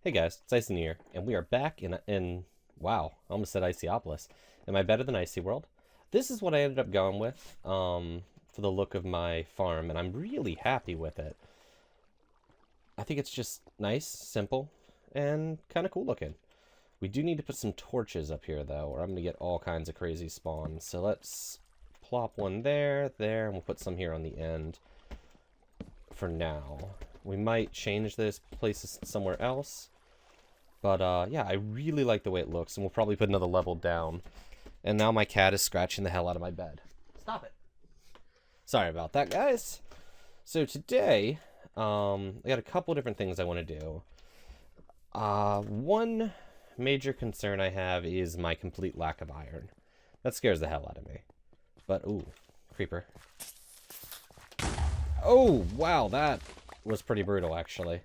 Hey guys, it's IcyNewYear, and we are back wow, I almost said Icyopolis. Am I better than Icy World? This is what I ended up going with, for the look of my farm, and I'm really happy with it. I think it's just nice, simple, and kind of cool looking. We do need to put some torches up here, though, or I'm going to get all kinds of crazy spawns. So let's plop one there, and we'll put some here on the end for now. We might change this place somewhere else. But, yeah, I really like the way it looks, and we'll probably put another level down. And now my cat is scratching the hell out of my bed. Stop it. Sorry about that, guys. So today, I got a couple different things I want to do. One major concern I have is my complete lack of iron. That scares the hell out of me. But, ooh, creeper. Oh, wow, that was pretty brutal, actually.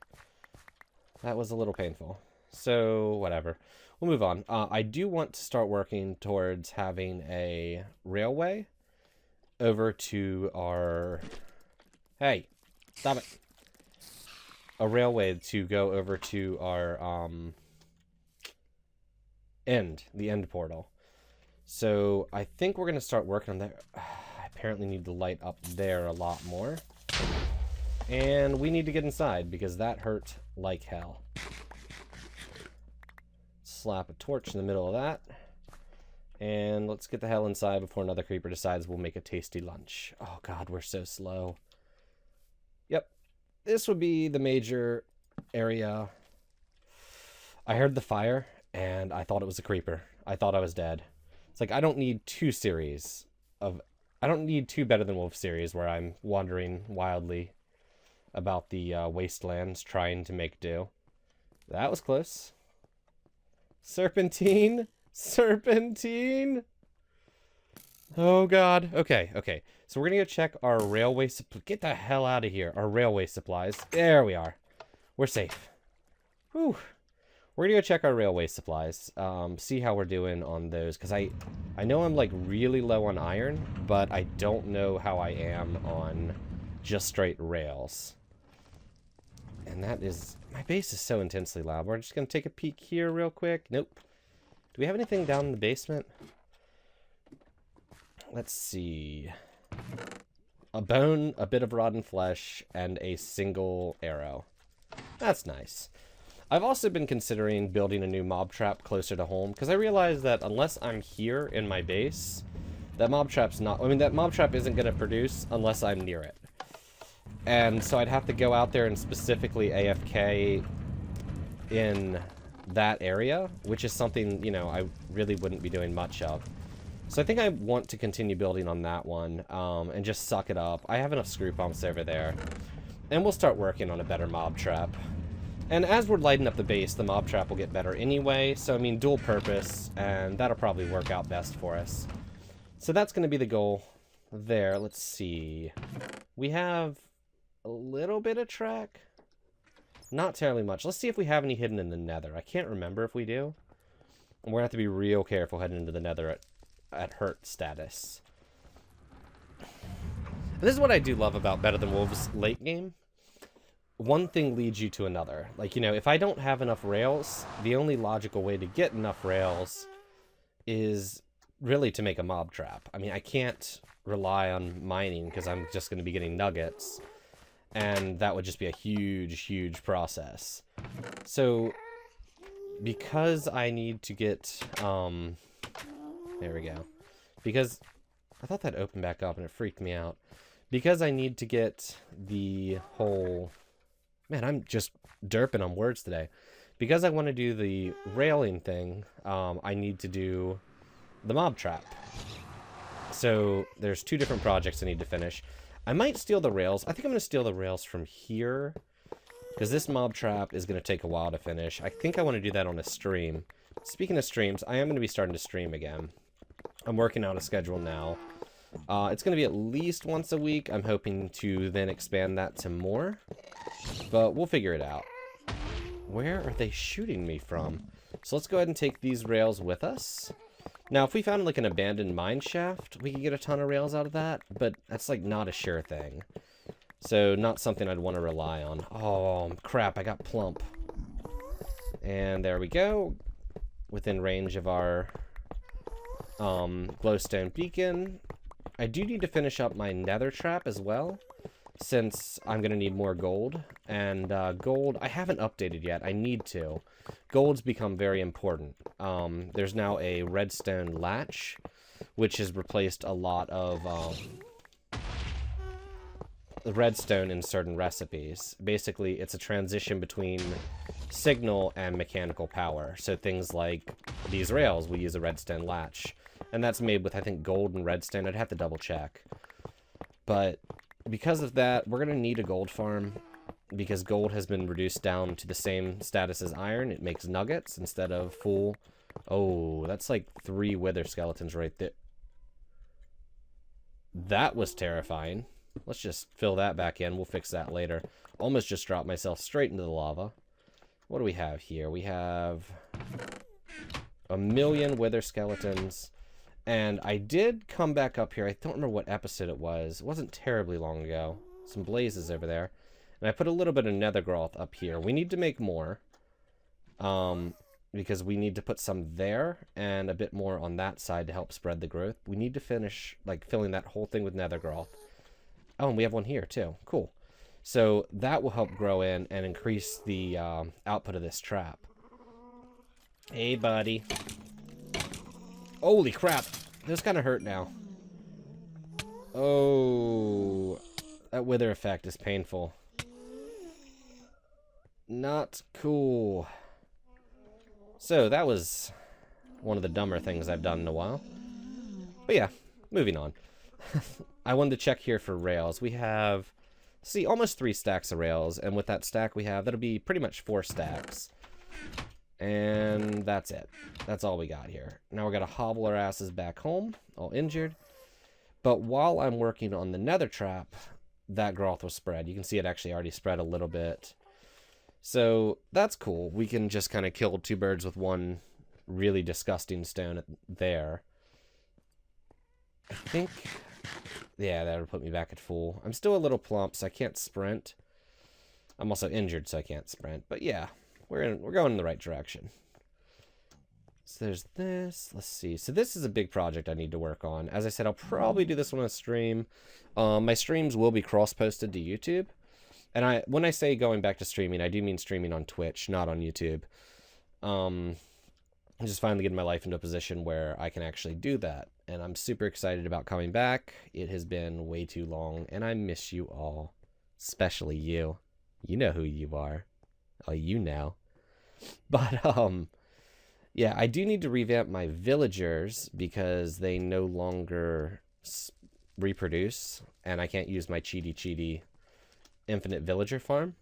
That was a little painful. So, whatever. We'll move on. I do want to start working towards having a railway over to our... Hey, stop it. A railway to go over to our, the end portal. So, I think we're going to start working on that. I apparently need to light up there a lot more. And we need to get inside because that hurt like hell. Slap a torch in the middle of that. And let's get the hell inside before another creeper decides we'll make a tasty lunch. Oh god, we're so slow. Yep. This would be the major area. I heard the fire, and I thought it was a creeper. I thought I was dead. It's like, I don't need two series of... I don't need two Better Than Wolf series where I'm wandering wildly about the wastelands trying to make do. That was close. Serpentine? Serpentine? Oh god. Okay, okay. So we're gonna go check our railway get the hell out of here. Our railway supplies. There we are. We're safe. Whew. We're gonna go check our railway supplies. See how we're doing on those. Because I know I'm like really low on iron, but I don't know how I am on just straight rails. And that is... My base is so intensely loud. We're just going to take a peek here real quick. Nope. Do we have anything down in the basement? Let's see. A bone, a bit of rotten flesh, and a single arrow. That's nice. I've also been considering building a new mob trap closer to home, because I realize that unless I'm here in my base, that mob trap's not... I mean, that mob trap isn't going to produce unless I'm near it. And so I'd have to go out there and specifically AFK in that area, which is something, you know, I really wouldn't be doing much of. So I think I want to continue building on that one, and just suck it up. I have enough screw pumps over there. And we'll start working on a better mob trap. And as we're lighting up the base, the mob trap will get better anyway. So, I mean, dual purpose, and that'll probably work out best for us. So that's going to be the goal there. Let's see. We have... a little bit of track. Not terribly much. Let's see if we have any hidden in the Nether. I can't remember if we do. And we're going to have to be real careful heading into the Nether at hurt status. And this is what I do love about Better Than Wolves late game. One thing leads you to another. Like, you know, if I don't have enough rails, the only logical way to get enough rails is really to make a mob trap. I mean, I can't rely on mining because I'm just going to be getting nuggets. And that would just be a huge, huge process. So, because I need to get, there we go. Because, I thought that opened back up and it freaked me out. Because I need to get the whole, man, I'm just derping on words today. Because I want to do the railing thing, I need to do the mob trap. So, there's two different projects I need to finish. I might steal the rails. I think I'm going to steal the rails from here. Because this mob trap is going to take a while to finish. I think I want to do that on a stream. Speaking of streams, I am going to be starting to stream again. I'm working out a schedule now. It's going to be at least once a week. I'm hoping to then expand that to more. But we'll figure it out. Where are they shooting me from? So let's go ahead and take these rails with us. Now, if we found, like, an abandoned mine shaft, we could get a ton of rails out of that, but that's, like, not a sure thing. So, not something I'd want to rely on. Oh, crap, I got plump. And there we go. Within range of our glowstone beacon. I do need to finish up my nether trap as well, since I'm going to need more gold. And gold, I haven't updated yet. I need to. Gold's become very important. There's now a redstone latch, which has replaced a lot of redstone in certain recipes. Basically, it's a transition between signal and mechanical power. So things like these rails will use a redstone latch. And that's made with, I think, gold and redstone. I'd have to double check. But because of that, we're going to need a gold farm, because gold has been reduced down to the same status as iron. It makes nuggets instead of full. Oh, that's like 3 wither skeletons right there. That was terrifying. Let's just fill that back in. We'll fix that later. Almost just dropped myself straight into the lava. What do we have here? We have 1,000,000 wither skeletons. And I did come back up here. I don't remember what episode it was. It wasn't terribly long ago. Some blazes over there. And I put a little bit of nether growth up here. We need to make more. Because we need to put some there and a bit more on that side to help spread the growth. We need to finish, like, filling that whole thing with nether growth. Oh, and we have one here, too. Cool. So that will help grow in and increase the output of this trap. Hey, buddy. Holy crap. Those kind of hurt now. Oh, that wither effect is painful. Not cool. So that was one of the dumber things I've done in a while. But yeah, moving on. I wanted to check here for rails. We have, see, almost 3 stacks of rails. And with that stack we have, that'll be pretty much 4 stacks. And that's it. That's all we got here. Now we're going to hobble our asses back home, all injured. But while I'm working on the nether trap, that growth was spread. You can see it actually already spread a little bit. So that's cool. We can just kind of kill 2 birds with one really disgusting stone there. I think, yeah, that would put me back at full. I'm still a little plump, so I can't sprint. I'm also injured, so I can't sprint. But yeah, we're going in the right direction. So there's this. Let's see. So this is a big project I need to work on. As I said, I'll probably do this one on a stream. My streams will be cross-posted to YouTube. And when I say going back to streaming, I do mean streaming on Twitch, not on YouTube. I'm just finally getting my life into a position where I can actually do that. And I'm super excited about coming back. It has been way too long, and I miss you all. Especially you. You know who you are. Oh, you know. But, yeah, I do need to revamp my villagers because they no longer reproduce. And I can't use my cheaty infinite villager farm.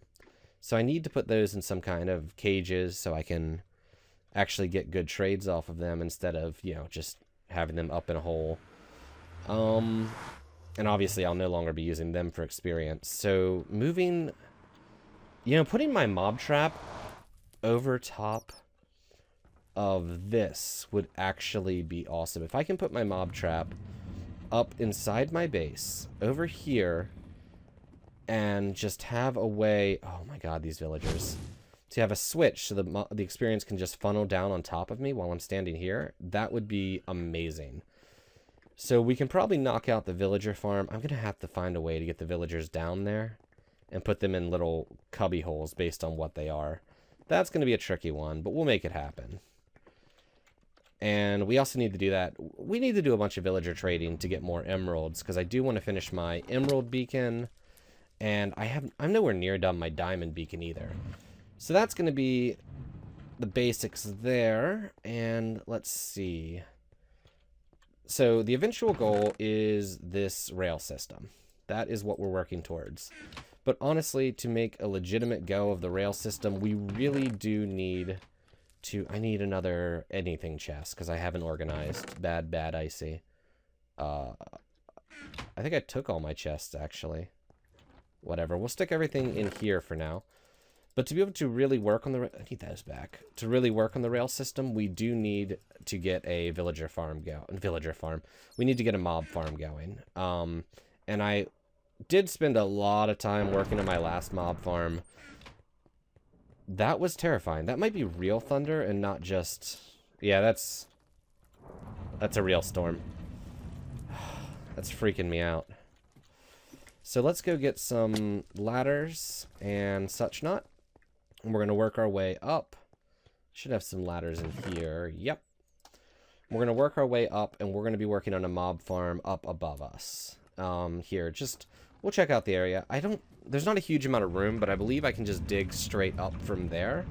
So I need to put those in some kind of cages so I can actually get good trades off of them instead of, you know, just having them up in a hole. And obviously I'll no longer be using them for experience. So moving, you know, putting my mob trap over top of this would actually be awesome. If I can put my mob trap up inside my base over here and just have a way, oh my god, these villagers, to have a switch so the experience can just funnel down on top of me while I'm standing here, that would be amazing. So we can probably knock out the villager farm. I'm going to have to find a way to get the villagers down there and put them in little cubby holes based on what they are. That's going to be a tricky one, but we'll make it happen. And we also need to do that. We need to do a bunch of villager trading to get more emeralds, because I do want to finish my emerald beacon. And I'm nowhere near done my diamond beacon either. So that's going to be the basics there. And let's see. So the eventual goal is this rail system. That is what we're working towards. But honestly, to make a legitimate go of the rail system, we really do need to... I need another anything chest, because I haven't organized. Bad, Icy. I think I took all my chests, actually. Whatever. We'll stick everything in here for now. But to be able to really work on the... I need those back. To really work on the rail system, we do need to get a villager farm We need to get a mob farm going. And I did spend a lot of time working on my last mob farm. That was terrifying. That might be real thunder and not just... Yeah, that's a real storm. That's freaking me out. So let's go get some ladders and such not. And we're going to work our way up. Should have some ladders in here. Yep. We're going to work our way up, and we're going to be working on a mob farm up above us. Here, we'll check out the area. There's not a huge amount of room, but I believe I can just dig straight up from there.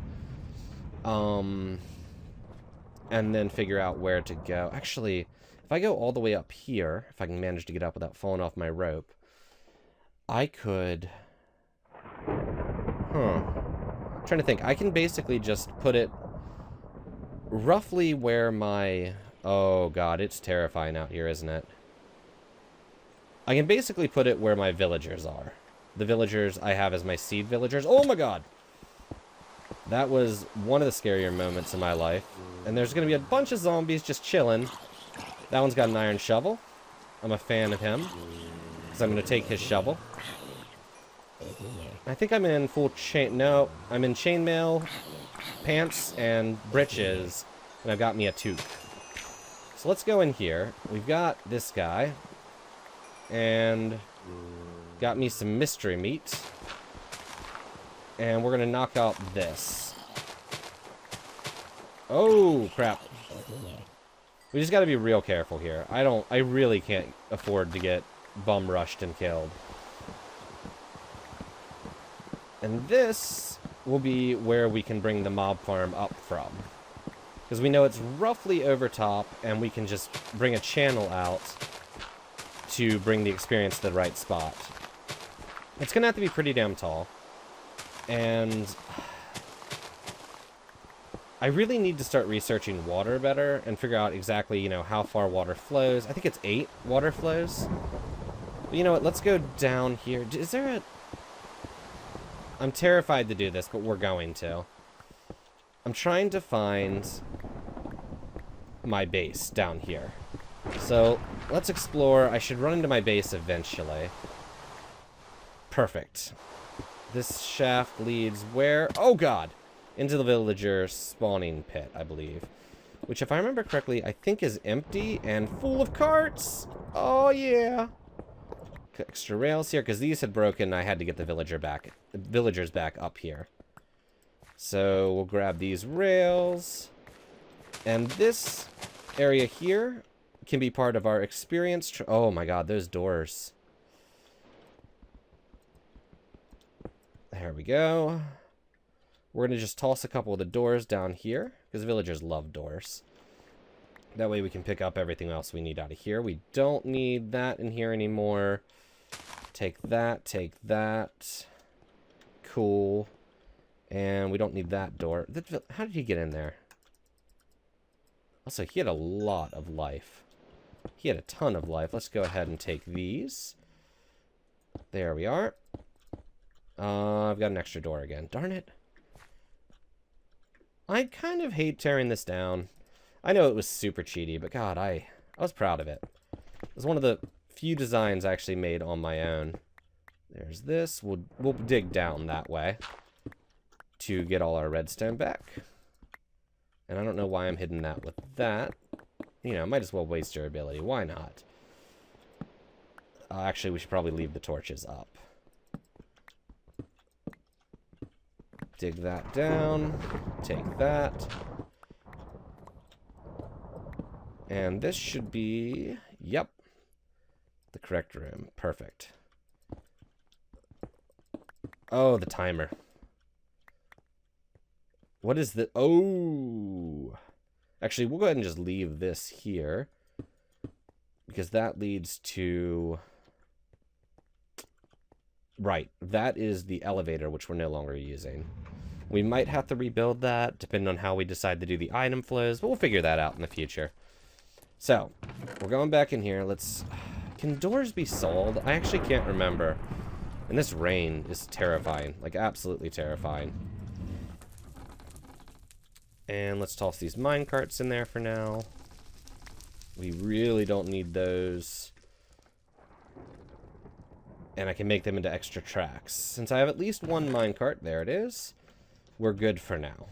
And then figure out where to go. Actually, if I go all the way up here, if I can manage to get up without falling off my rope, I could... I'm trying to think. I can basically just put it roughly where my... Oh god, it's terrifying out here, isn't it? I can basically put it where my villagers are. The villagers I have as my seed villagers. Oh my god! That was one of the scarier moments in my life. And there's going to be a bunch of zombies just chilling. That one's got an iron shovel. I'm a fan of him. So I'm going to take his shovel. I think I'm in full chain... No, I'm in chainmail, pants, and breeches. And I've got me a toque. So let's go in here. We've got this guy. And got me some mystery meat. And we're going to knock out this. Oh, crap. We just got to be real careful here. I really can't afford to get bum rushed and killed. And this will be where we can bring the mob farm up from. Because we know it's roughly over top, and we can just bring a channel out to bring the experience to the right spot. It's going to have to be pretty damn tall. And I really need to start researching water better and figure out exactly, you know, how far water flows. I think it's 8 water flows. But you know what? Let's go down here. Is there a... I'm terrified to do this, but we're going to. I'm trying to find my base down here. So let's explore. I should run into my base eventually. Perfect. This shaft leads where? Oh god! Into the villager spawning pit, I believe. Which, if I remember correctly, I think is empty and full of carts! Oh yeah! Extra rails here, because these had broken. I had to get the villagers back up here. So we'll grab these rails. And this area here can be part of our experience. Oh my god, those doors. There we go. We're going to just toss a couple of the doors down here, because villagers love doors. That way we can pick up everything else we need out of here. We don't need that in here anymore. Take that, take that. Cool. And we don't need that door. How did he get in there? Also, he had a lot of life. He had a ton of life. Let's go ahead and take these. There we are. I've got an extra door again. Darn it. I kind of hate tearing this down. I know it was super cheaty, but god, I was proud of it. It was one of the few designs I actually made on my own. There's this. We'll dig down that way to get all our redstone back. And I don't know why I'm hitting that with that. You know, might as well waste your ability. Why not? Actually, we should probably leave the torches up. Dig that down. Take that. And this should be... Yep. The correct room. Perfect. Oh, the timer. What is the... Oh! Actually, we'll go ahead and just leave this here. Because that leads to... Right. That is the elevator, which we're no longer using. We might have to rebuild that, depending on how we decide to do the item flows, but we'll figure that out in the future. So, we're going back in here. Let's... Can doors be sold? I actually can't remember. And this rain is terrifying. Like, absolutely terrifying. And let's toss these minecarts in there for now. We really don't need those. And I can make them into extra tracks. Since I have at least one minecart, there it is. we're good for now.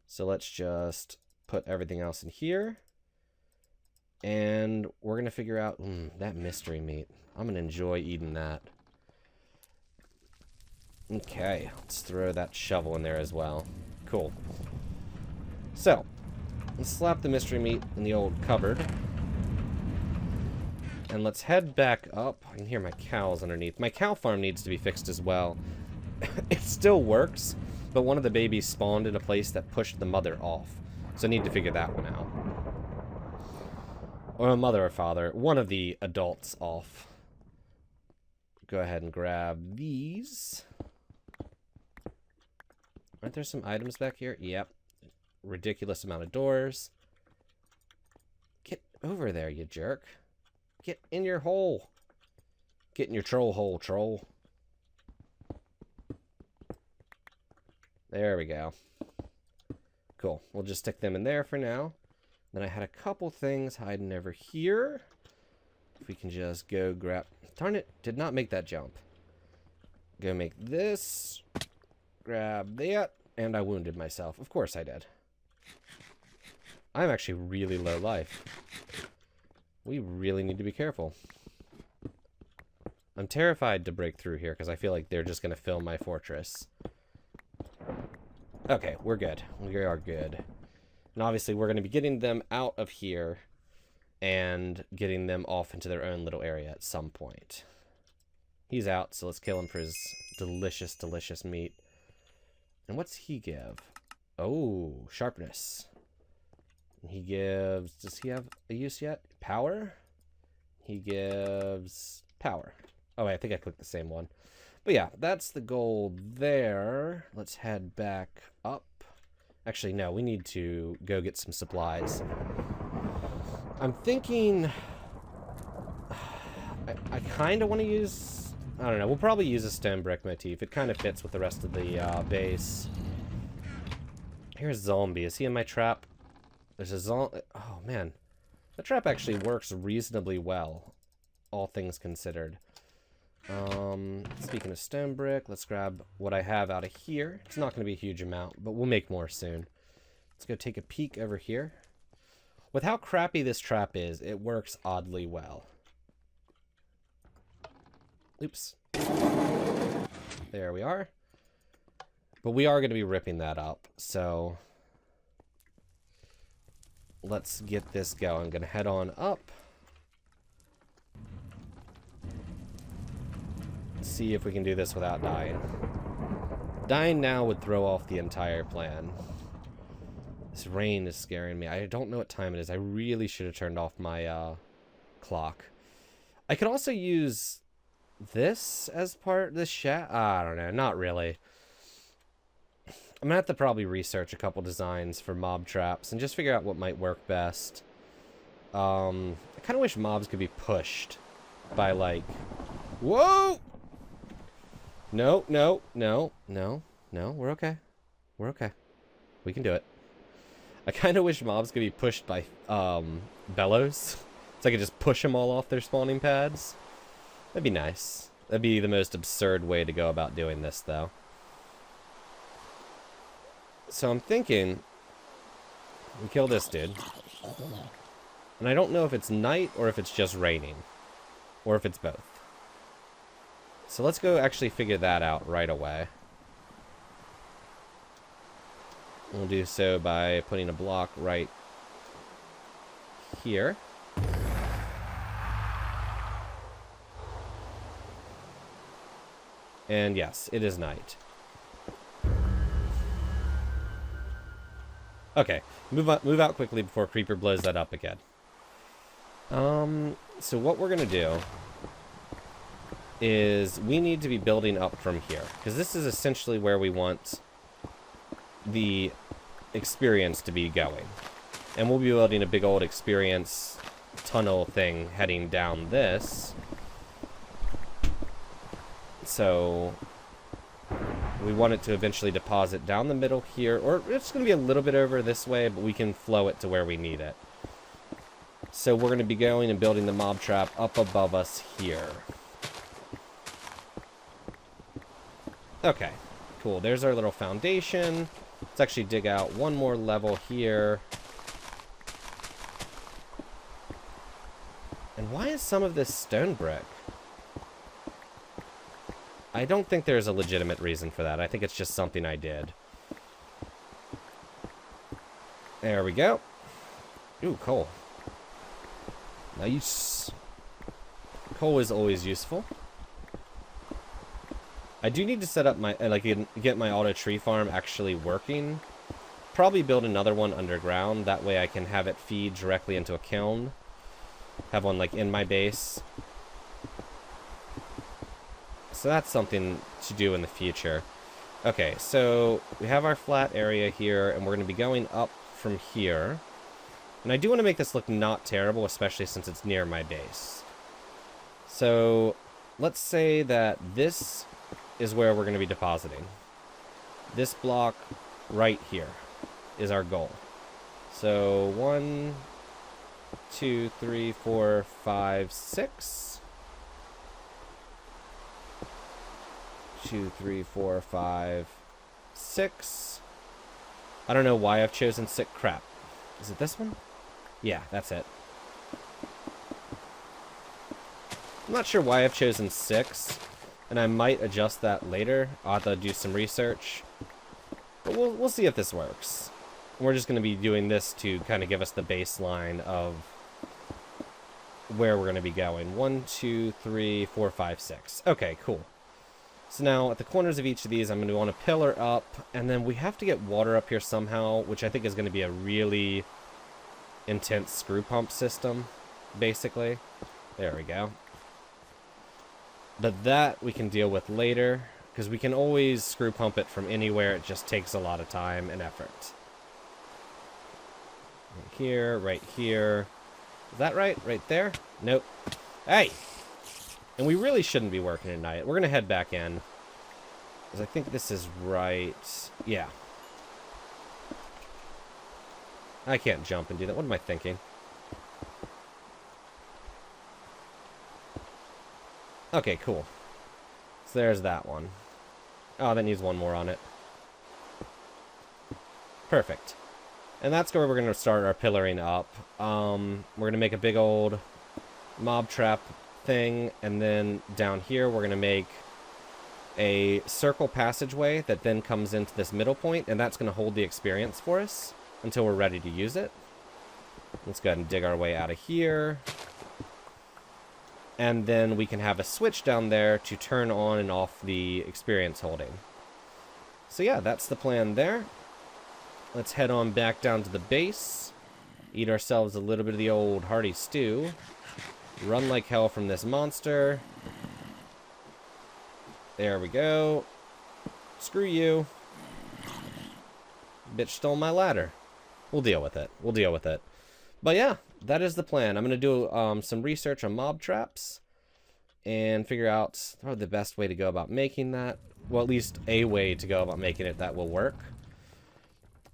So let's just put everything else in here. And we're going to figure out that mystery meat. I'm going to enjoy eating that. Okay, let's throw that shovel in there as well. Cool. So, let's slap the mystery meat in the old cupboard. And let's head back up. I can hear my cows underneath. My cow farm needs to be fixed as well. It still works, but one of the babies spawned in a place that pushed the mother off. So I need to figure that one out. Or a mother or father. One of the adults off. Go ahead and grab these. Aren't there some items back here? Yep. Ridiculous amount of doors. Get over there, you jerk. Get in your hole. Get in your troll hole, troll. There we go. Cool. We'll just stick them in there for now. Then I had a couple things hiding over here. If we can just go grab... Darn it, did not make that jump. Go make this. Grab that. And I wounded myself. Of course I did. I'm actually really low life. We really need to be careful. I'm terrified to break through here because I feel like they're just going to fill my fortress. Okay, we're good. We are good. And obviously we're going to be getting them out of here and getting them off into their own little area at some point. He's out, so let's kill him for his delicious, delicious meat. And what's he give? Oh, sharpness. He gives... Does he have a use yet? Power? He gives power. Oh, wait, I think I clicked the same one. But yeah, that's the goal there. Let's head back up. Actually, no, we need to go get some supplies. I'm thinking... I kind of want to use... I don't know, we'll probably use a stone brick motif. It kind of fits with the rest of the base. Here's zombie. Is he in my trap? There's a zombie... Oh, man. The trap actually works reasonably well, all things considered. Speaking of stone brick, let's grab what I have out of here. It's not going to be a huge amount, but we'll make more soon. Let's go take a peek over here. With how crappy this trap is, it works oddly well. Oops. There we are. But we are going to be ripping that up, so... Let's get this going. I'm going to head on up. See if we can do this without dying. Dying now would throw off the entire plan. This rain is scaring me. I don't know what time it is. I really should have turned off my clock. I could also use this as part of this chat. I don't know. Not really. I'm going to have to probably research a couple designs for mob traps and just figure out what might work best. I kind of wish mobs could be pushed by, like... Whoa! No, no, no, no, no. We're okay. We're okay. We can do it. I kind of wish mobs could be pushed by bellows. So I could just push them all off their spawning pads. That'd be nice. That'd be the most absurd way to go about doing this, though. So I'm thinking we kill this dude. And I don't know if it's night or if it's just raining. Or if it's both. So let's go actually figure that out right away. We'll do so by putting a block right here. And yes, it is night. Okay, move out quickly before Creeper blows that up again. So what we're gonna do is we need to be building up from here, because this is essentially where we want the experience to be going. And we'll be building a big old experience tunnel thing heading down this. So we want it to eventually deposit down the middle here, or it's going to be a little bit over this way, but we can flow it to where we need it. So we're going to be going and building the mob trap up above us here. Okay. cool. There's our little foundation. Let's actually dig out one more level here. And why is some of this stone brick? I don't think there's a legitimate reason for that. I think it's just something I did. There we go. Ooh, coal. Nice. Coal is always useful. I do need to set up my, get my auto tree farm actually working. Probably build another one underground. That way I can have it feed directly into a kiln. Have one, like, in my base. So that's something to do in the future. Okay, so we have our flat area here, and we're going to be going up from here. And I do want to make this look not terrible, especially since it's near my base. So let's say that this is where we're going to be depositing. This block right here is our goal. So 1, 2, 3, 4, 5, 6. 2, 3, 4, 5, 6. I don't know why I've chosen 6. Crap. Is it this one? Yeah, that's it. I'm not sure why I've chosen 6, and I might adjust that later. I'll have to do some research. But we'll see if this works. We're just going to be doing this to kind of give us the baseline of where we're going to be going. 1, 2, 3, 4, 5, 6. Okay, cool. So now, at the corners of each of these, I'm going to want to pillar up, and then we have to get water up here somehow, which I think is going to be a really intense screw pump system, basically. There we go. But that we can deal with later, because we can always screw pump it from anywhere. It just takes a lot of time and effort. Right here, right here. Is that right? Right there? Nope. Hey! And we really shouldn't be working at night. We're going to head back in. Because I think this is right. Yeah. I can't jump and do that. What am I thinking? Okay, cool. So there's that one. Oh, that needs one more on it. Perfect. And that's where we're going to start our pillaring up. We're going to make a big old mob trap thing, and then down here we're going to make a circle passageway that then comes into this middle point, and that's going to hold the experience for us until we're ready to use it. Let's go ahead and dig our way out of here. And then we can have a switch down there to turn on and off the experience holding. So yeah, that's the plan there. Let's head on back down to the base. Eat ourselves a little bit of the old hearty stew. Run like hell from this monster. There we go. Screw you. Bitch stole my ladder. We'll deal with it. We'll deal with it. But yeah, that is the plan. I'm going to do some research on mob traps and figure out probably the best way to go about making that. Well, at least a way to go about making it that will work.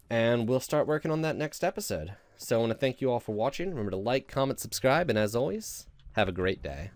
And we'll start working on that next episode. So I want to thank you all for watching. Remember to like, comment, subscribe, and as always, have a great day.